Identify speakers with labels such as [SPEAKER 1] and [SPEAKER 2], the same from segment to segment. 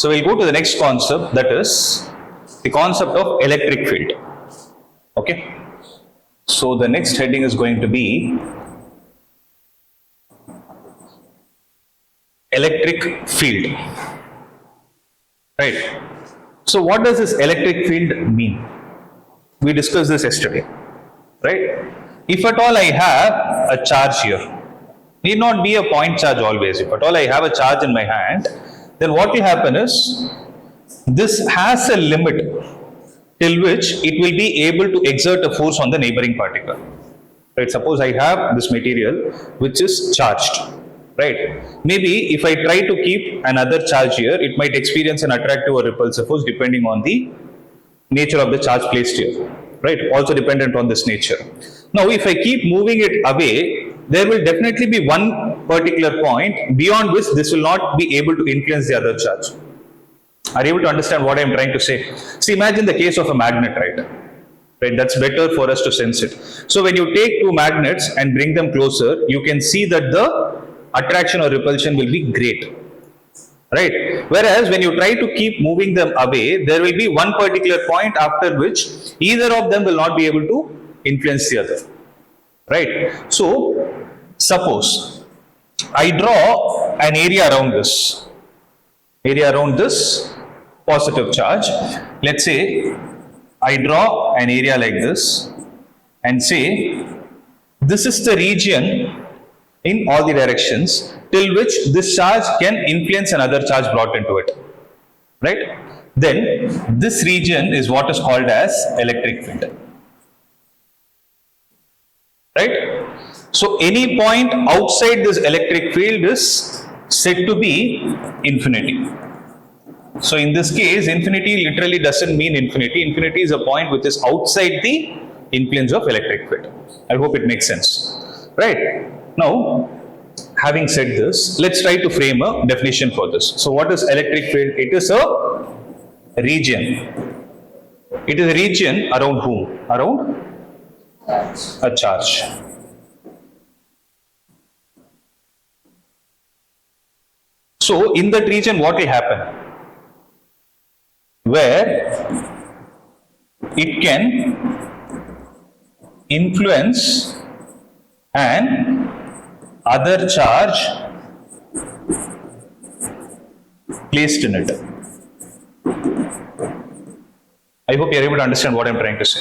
[SPEAKER 1] So we'll go to the next concept, that is the concept of electric field. Okay. So the next heading is going to be electric field. Right. So what does this electric field mean? We discussed this yesterday. Right. If at all I have a charge here, need not be a point charge always. If at all I have a charge in my hand, then what will happen is this has a limit till which it will be able to exert a force on the neighboring particle. Right? Suppose I have this material which is charged. Right? Maybe if I try to keep another charge here, it might experience an attractive or repulsive force depending on the nature of the charge placed here. Right? Also dependent on this nature. Now, if I keep moving it away, there will definitely be one particular point beyond which this will not be able to influence the other charge. Are you able to understand what I am trying to say? See, imagine the case of a magnet, right? That's better for us to sense it. So when you take two magnets and bring them closer, you can see that the attraction or repulsion will be great. Right? Whereas when you try to keep moving them away, there will be one particular point after which either of them will not be able to influence the other. Right? So, suppose I draw an area around this positive charge. Let's say I draw an area like this and say this is the region in all the directions till which this charge can influence another charge brought into it. Right? Then this region is what is called as electric field. Right? So any point outside this electric field is said to be infinity. So in this case, infinity literally doesn't mean infinity. Infinity is a point which is outside the influence of electric field. I hope it makes sense. Right? Now, having said this, let's try to frame a definition for this. So what is electric field? It is a region. It is a region around whom? Around a charge. So in that region, what will happen? Where it can influence an other charge placed in it. I hope you are able to understand what I am trying to say.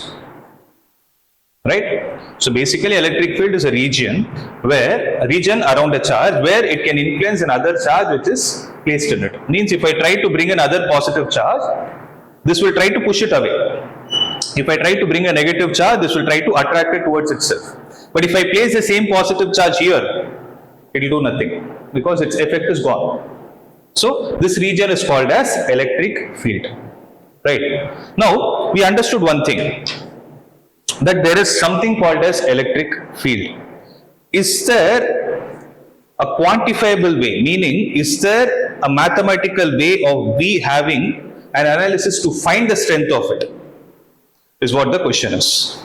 [SPEAKER 1] Right? So basically electric field is a region around a charge where it can influence another charge which is placed in it. Means if I try to bring another positive charge, this will try to push it away. If I try to bring a negative charge, this will try to attract it towards itself. But if I place the same positive charge here, it will do nothing because its effect is gone. So this region is called as electric field. Right? Now we understood one thing, that there is something called as electric field. Is there a quantifiable way? Meaning, is there a mathematical way of we having an analysis to find the strength of it? Is what the question is.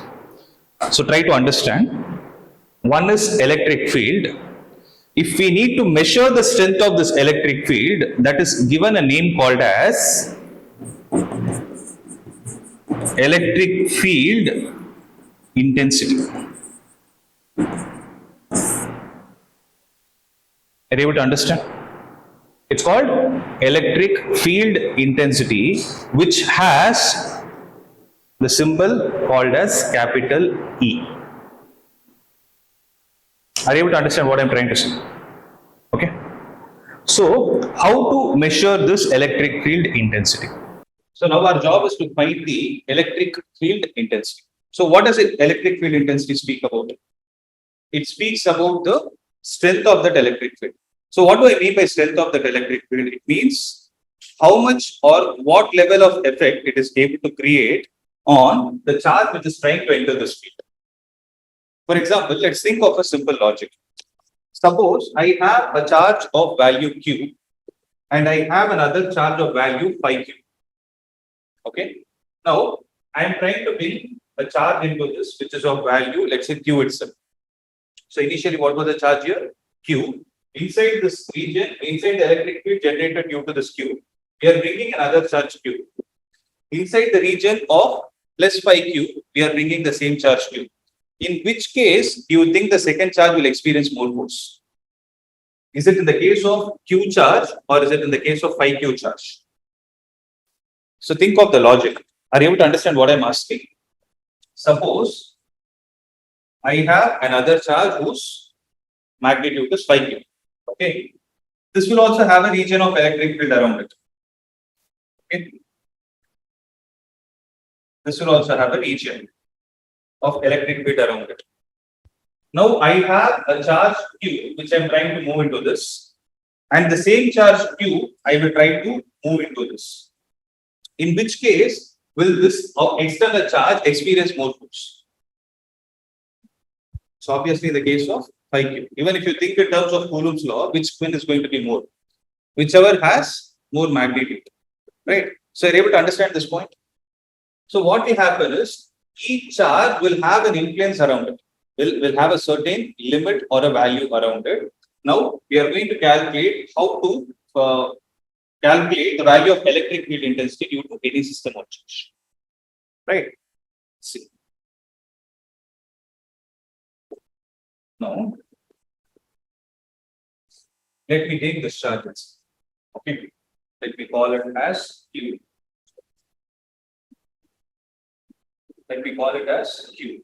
[SPEAKER 1] So try to understand. One is electric field. If we need to measure the strength of this electric field, that is given a name called as electric field intensity. Are you able to understand? It's called electric field intensity, which has the symbol called as capital E. Are you able to understand what I'm trying to say? Okay. So, how to measure this electric field intensity? So now our job is to find the electric field intensity. So what does electric field intensity speak about? It speaks about the strength of that electric field. So what do I mean by strength of that electric field? It means how much or what level of effect it is able to create on the charge which is trying to enter this field. For example, let's think of a simple logic. Suppose I have a charge of value Q and I have another charge of value phi Q. Okay. Now I am trying to bring a charge into this, which is of value, let's say Q itself. So initially, what was the charge here? Q. Inside this region, inside the electric field generated due to this Q, we are bringing another charge Q. Inside the region of plus 5Q, we are bringing the same charge Q. In which case, you think the second charge will experience more force? Is it in the case of Q charge or is it in the case of 5Q charge? So think of the logic. Are you able to understand what I'm asking? Suppose I have another charge whose magnitude is 5Q. Okay. This will also have a region of electric field around it. Okay. This will also have a region of electric field around it. Now I have a charge Q which I am trying to move into this, and the same charge Q I will try to move into this. In which case will this external charge experience more force? So obviously in the case of 5Q, even if you think in terms of Coulomb's law, which spin is going to be more? Whichever has more magnitude, right? So you're able to understand this point. So what will happen is each charge will have an influence around it. Will have a certain limit or a value around it. Now we are going to calculate how to calculate the value of electric field intensity due to any system of charge. Right? See. Now let me take this charge. Okay. Let me call it as Q. Let me call it as Q.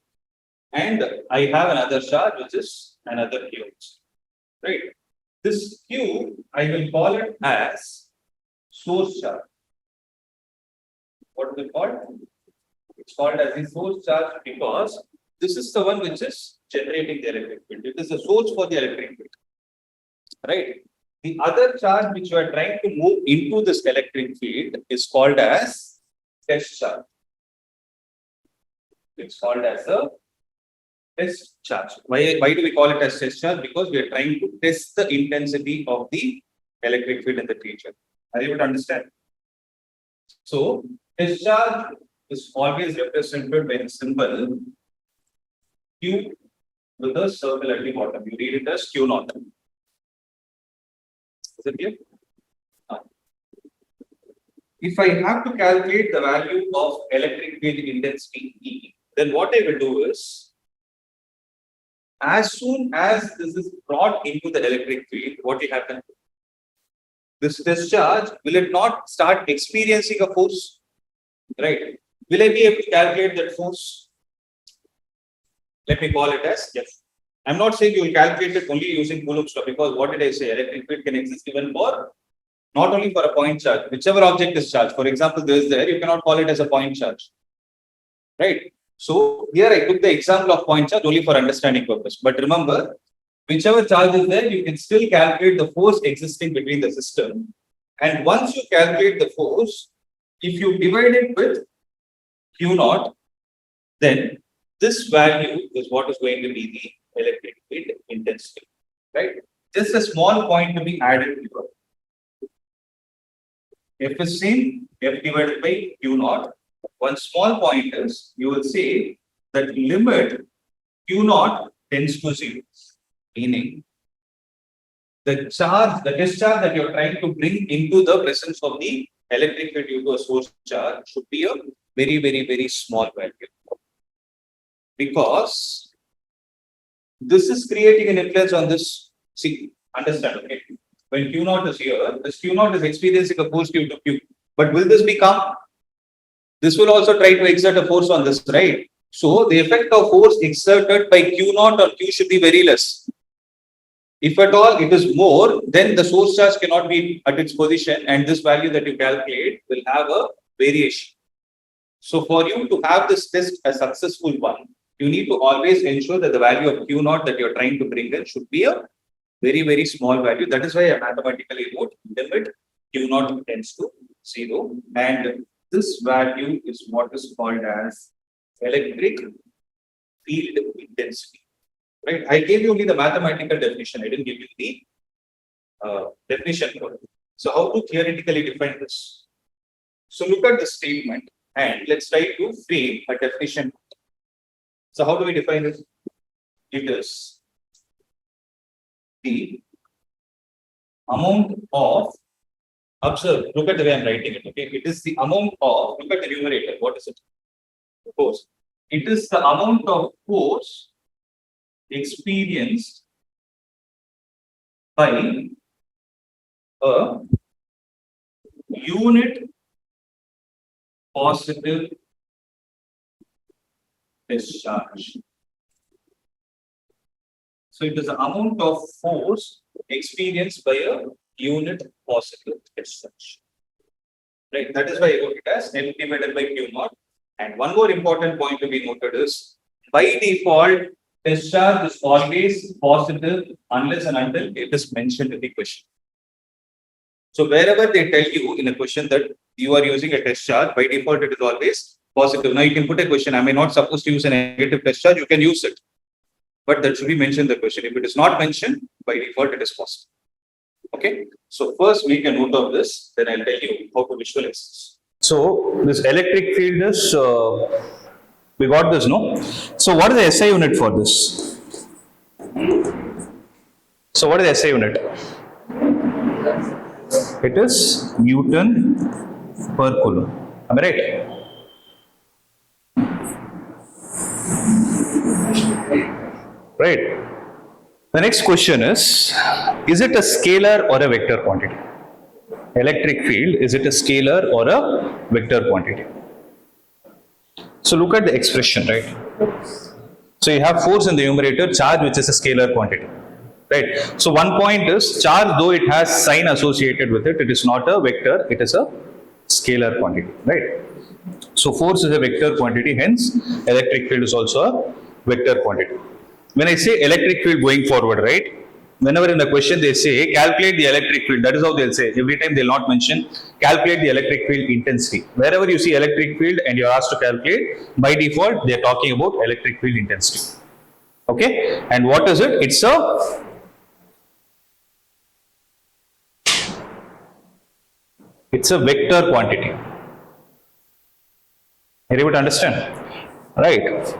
[SPEAKER 1] And I have another charge which is another Q. Right. This Q, I will call it as source charge. What is it called? It's called as the source charge because this is the one which is generating the electric field. It is the source for the electric field. Right. The other charge which you are trying to move into this electric field is called as test charge. It's called as a test charge. Why do we call it as test charge? Because we are trying to test the intensity of the electric field in the region. Are you able to understand? So, test charge is always represented by the symbol Q with a circle at the bottom. You read it as Q naught. Is it clear? If I have to calculate the value of electric field intensity E, then what I will do is, as soon as this is brought into the electric field, what will happen? This discharge, will it not start experiencing a force? Right? Will I be able to calculate that force? Let me call it as F. I'm not saying you will calculate it only using Coulomb's law because what did I say? Electric field can exist even for not only for a point charge, whichever object is charged. For example, this is there, you cannot call it as a point charge. Right? So here I took the example of point charge only for understanding purpose. But remember, whichever charge is there, you can still calculate the force existing between the system. And once you calculate the force, if you divide it with Q naught, then this value is what is going to be the electric field intensity. Right? Just a small point to be added here. F is same, F divided by Q naught. One small point is, you will say that limit Q naught tends to 0, meaning the charge, the discharge that you're trying to bring into the presence of the electric field due to a source charge should be a very, very, very small value. Because this is creating an influence on this. See, understand, okay? When Q naught is here, this Q naught is experiencing a force due to Q. But will this be calm? This will also try to exert a force on this, right? So the effect of force exerted by Q naught on Q should be very less. If at all it is more, then the source charge cannot be at its position and this value that you calculate will have a variation. So for you to have this test a successful one, you need to always ensure that the value of Q naught that you're trying to bring in should be a very, very small value. That is why I mathematically wrote limit Q naught tends to 0. And this value is what is called as electric field intensity. Right? I gave you only the mathematical definition. I didn't give you the definition for it. So how to theoretically define this? So look at the statement and let's try to frame a definition. So how do we define it? It is the amount of
[SPEAKER 2] Observe, look at the way I'm writing it. Okay, it is the amount of, look at the numerator. What is it? Force. It is the amount of force experienced by a unit positive discharge. So it is the amount of force experienced by a unit positive discharge. Right, that is why I wrote it as N divided by Q naught. And one more important point to be noted is, by default, discharge is always positive unless and until it is mentioned in the question. So wherever they tell you in a question that you are using a discharge, by default it is always positive. Now you can put a question, am I not supposed to use a negative discharge? You can use it. But that should be mentioned in the question. If it is not mentioned, by default it is positive. Okay. So first make a note of this, then I'll tell you how to visualize this.
[SPEAKER 1] So this electric field is, we got this, no? So what is the SI unit for this? So what is the SI unit? It is Newton per Coulomb. Am I right? Right. The next question is it a scalar or a vector quantity? Electric field, is it a scalar or a vector quantity? So look at the expression, right? So you have force in the numerator, charge which is a scalar quantity, right? So one point is charge, though it has sign associated with it, it is not a vector, it is a scalar quantity, right? So force is a vector quantity, hence electric field is also a vector quantity. When I say electric field going forward, right? Whenever in the question they say calculate the electric field, that is how they'll say. Every time they'll not mention calculate the electric field intensity. Wherever you see electric field and you're asked to calculate, by default they're talking about electric field intensity. Okay? And what is it? It's a vector quantity. Are you able to understand? Right.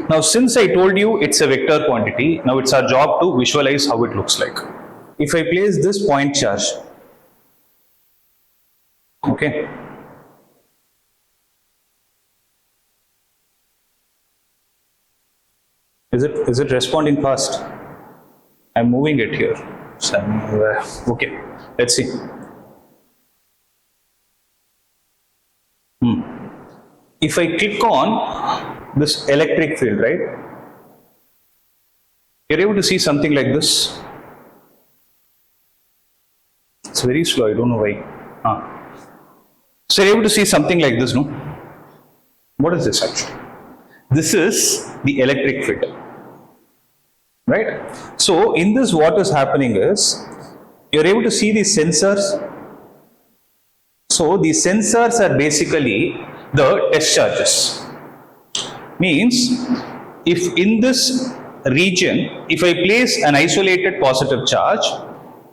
[SPEAKER 1] Now, since I told you it's a vector quantity, now it's our job to visualize how it looks like. If I place this point charge, okay, is it responding fast? I'm moving it here. So okay, let's see. If I click on this electric field, right, you're able to see something like this. It's very slow, I don't know why. So you're able to see something like this, no? What is this actually? This is the electric field, right? So in this, what is happening is, you're able to see these sensors. So these sensors are basically the test charges. Means, if in this region, if I place an isolated positive charge,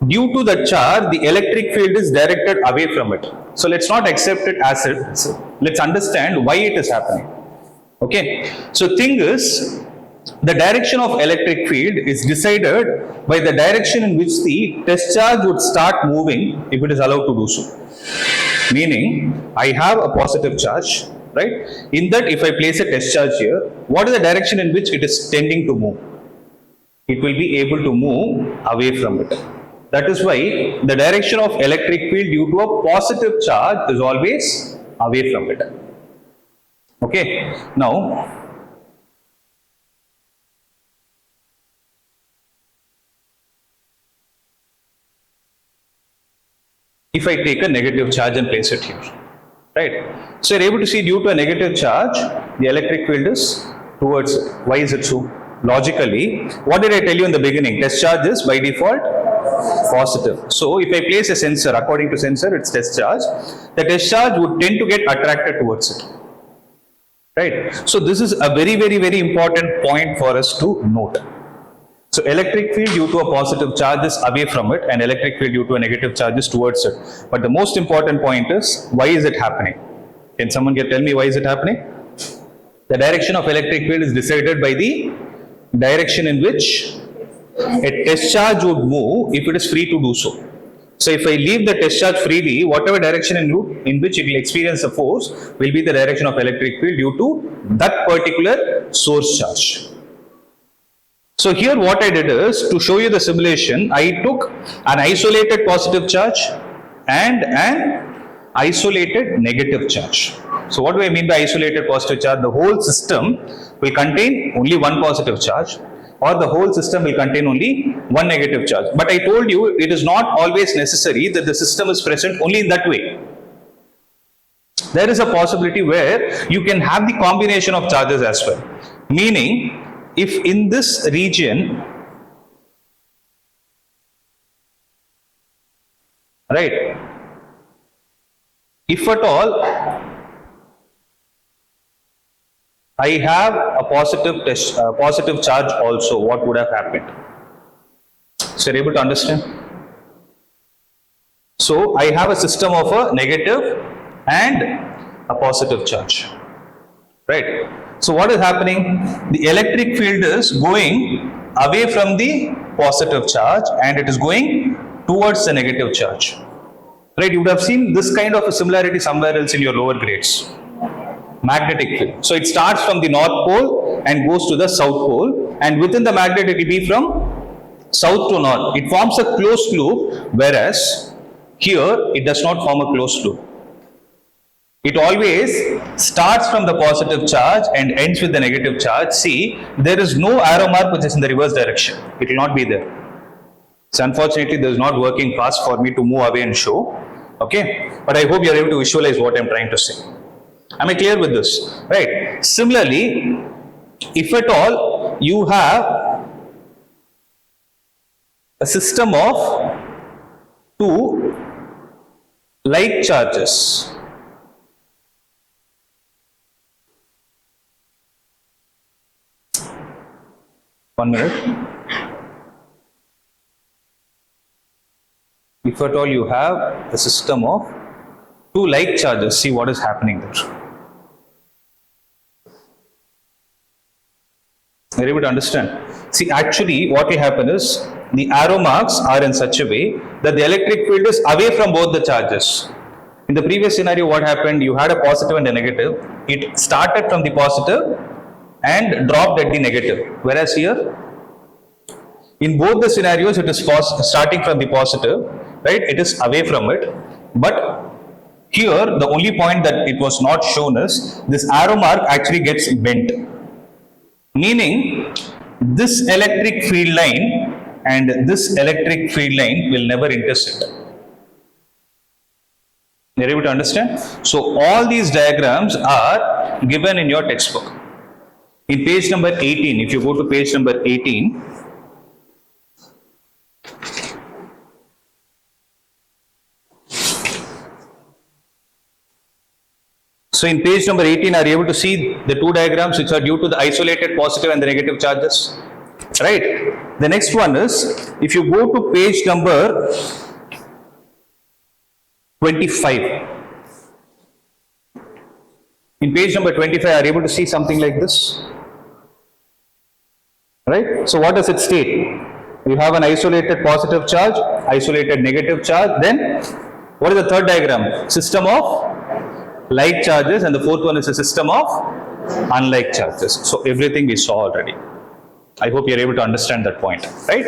[SPEAKER 1] due to the charge, the electric field is directed away from it. So let's not accept it as it. Let's understand why it is happening. Okay. So thing is, the direction of electric field is decided by the direction in which the test charge would start moving if it is allowed to do so. Meaning, I have a positive charge, right? In that, if I place a test charge here, what is the direction in which it is tending to move? It will be able to move away from it. That is why the direction of electric field due to a positive charge is always away from it. Okay. Now, if I take a negative charge and place it here, right? So you're able to see due to a negative charge, the electric field is towards it. Why is it so? Logically, what did I tell you in the beginning? Test charge is by default positive. So if I place a sensor, according to sensor, it's test charge, the test charge would tend to get attracted towards it. Right? So this is a very, very, very important point for us to note. So electric field due to a positive charge is away from it, and electric field due to a negative charge is towards it. But the most important point is, why is it happening? Can someone tell me why is it happening? The direction of electric field is decided by the direction in which a test charge would move if it is free to do so. So if I leave the test charge freely, whatever direction in which it will experience a force will be the direction of electric field due to that particular source charge. So here what I did is, to show you the simulation, I took an isolated positive charge and an isolated negative charge. So what do I mean by isolated positive charge? The whole system will contain only one positive charge, or the whole system will contain only one negative charge. But I told you it is not always necessary that the system is present only in that way. There is a possibility where you can have the combination of charges as well. Meaning, if in this region, right, if at all I have a positive charge also, what would have happened? So you're able to understand? So I have a system of a negative and a positive charge, right? So what is happening? The electric field is going away from the positive charge and it is going towards the negative charge, right? You would have seen this kind of a similarity somewhere else in your lower grades. Magnetic field. So it starts from the north pole and goes to the south pole, and within the magnet it will be from south to north. It forms a closed loop, whereas here it does not form a closed loop. It always starts from the positive charge and ends with the negative charge. See, there is no arrow mark which is in the reverse direction. It will not be there. So unfortunately, this is not working fast for me to move away and show. Okay, but I hope you are able to visualize what I am trying to say. Am I clear with this? Right. Similarly, if at all you have a system of two like charges, one minute. If at all you have a system of two like charges, see what is happening there. Are you able to understand? See, actually what will happen is, the arrow marks are in such a way that the electric field is away from both the charges. In the previous scenario, what happened? You had a positive and a negative. It started from the positive and dropped at the negative. Whereas here, in both the scenarios, it is starting from the positive, right? It is away from it. But here, the only point that it was not shown is, this arrow mark actually gets bent. Meaning, this electric field line and this electric field line will never intersect. You're able to understand? So all these diagrams are given in your textbook. In page number 18, if you go to page number 18, so in page number 18, are you able to see the two diagrams which are due to the isolated positive and the negative charges? Right. The next one is, if you go to page number 25. In page number 25, are you able to see something like this? Right. So what does it state? You have an isolated positive charge, isolated negative charge. Then what is the third diagram? System of like charges, and the fourth one is a system of unlike charges. So everything we saw already. I hope you are able to understand that point, right?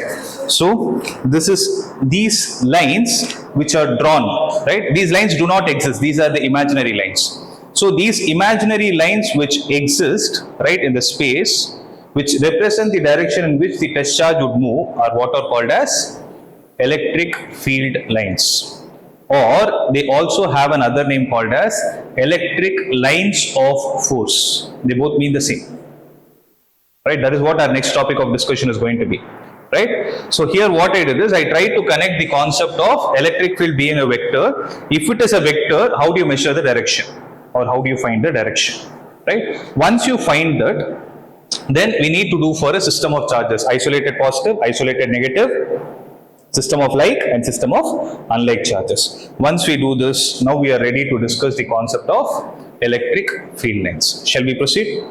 [SPEAKER 1] So this is these lines which are drawn, right? These lines do not exist. These are the imaginary lines. So these imaginary lines which exist, right, in the space, which represent the direction in which the test charge would move, are what are called as electric field lines. Or they also have another name called as electric lines of force. They both mean the same. Right? That is what our next topic of discussion is going to be. Right? So here what I did is, I tried to connect the concept of electric field being a vector. If it is a vector, how do you measure the direction? Or how do you find the direction? Right? Once you find that, then we need to do for a system of charges: isolated positive, isolated negative, system of like and system of unlike charges. Once we do this, now we are ready to discuss the concept of electric field lines. Shall we proceed?